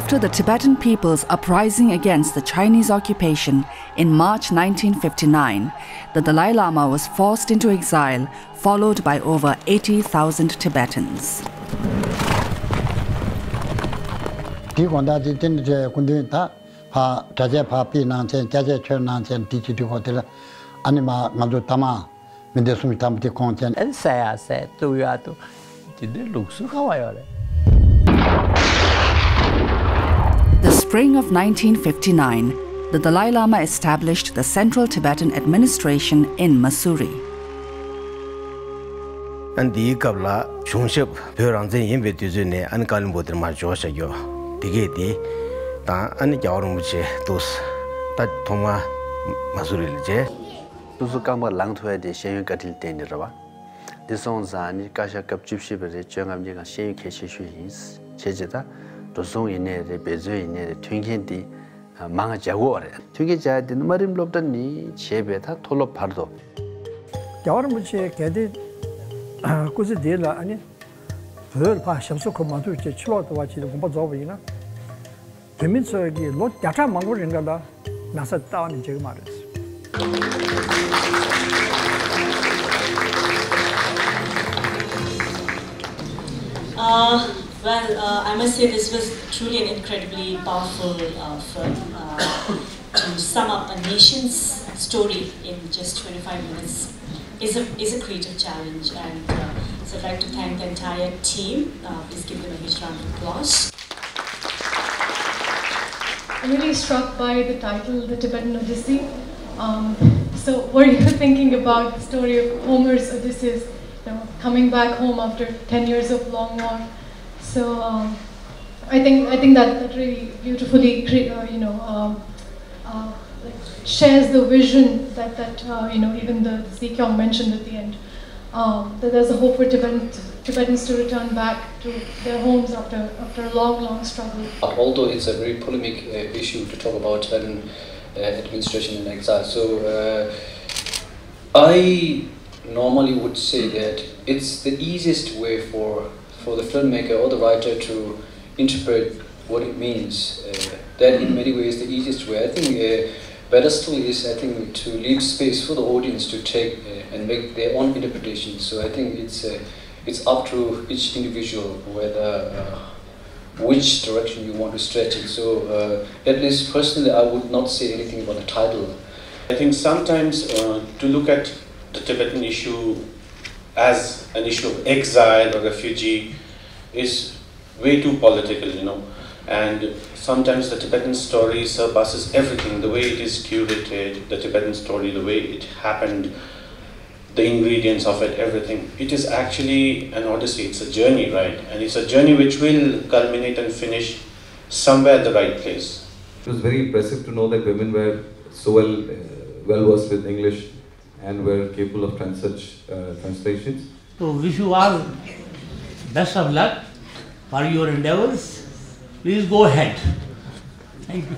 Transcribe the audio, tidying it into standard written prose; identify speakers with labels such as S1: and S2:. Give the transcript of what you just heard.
S1: After the Tibetan people's uprising against the Chinese occupation in March 1959, the Dalai Lama was forced into exile, followed by over 80,000 Tibetans. The spring of 1959, the Dalai Lama established the Central Tibetan Administration in Mussoorie.
S2: And the Kabla, Chungship, Puranzin Invituzune, and Kalimbotir Majoshayo, Pigeti, and Yarumuche, those that Toma Mussoorie.
S3: Tuzukama Langtua de Shen Katil Tenderava. The songs are Nikasha Kapchip, the Changam Shen Keshishu, Chejeta. To song in a bezo in a twinking manga jaguar. Twinkia did Marim Lobdani, Chebeta, Tolo Pardo.
S4: Yarmuche, Kedit, Kuzidilla, and third passion so command to Chilot, watch the Bombazovina. The Minso, Lord Yata Mango in Gala, Nasa town in Jigmaris.
S5: Well, I must say this was truly an incredibly powerful film to sum up a nation's story in just 25 minutes is a creative challenge, and so I'd like to thank the entire team. Please give them a huge round of applause.
S6: I'm really struck by the title, The Tibetan Odyssey. So were you thinking about the story of Homer's Odysseus, coming back home after 10 years of long war? So I think that really beautifully shares the vision that even the Zekyong mentioned at the end, that there's a hope for Tibetans to return back to their homes after a long struggle.
S7: Although it's a very polemic issue to talk about Tibetan administration in exile, so I normally would say that it's the easiest way for the filmmaker or the writer to interpret what it means. That in many ways the easiest way. I think better still is, I think, to leave space for the audience to take and make their own interpretation. So I think it's up to each individual whether which direction you want to stretch it. So at least personally, I would not say anything about the title.
S8: I think sometimes to look at the Tibetan issue as an issue of exile or refugee is way too political, and sometimes the Tibetan story surpasses everything, the way it is curated, the Tibetan story, the way it happened, the ingredients of it, everything. It is actually an odyssey, it's a journey, right? And it's a journey which will culminate and finish somewhere at the right place.
S9: It was very impressive to know that women were so well versed with English and were capable of such translations.
S10: So wish you all best of luck for your endeavors. Please go ahead. Thank you.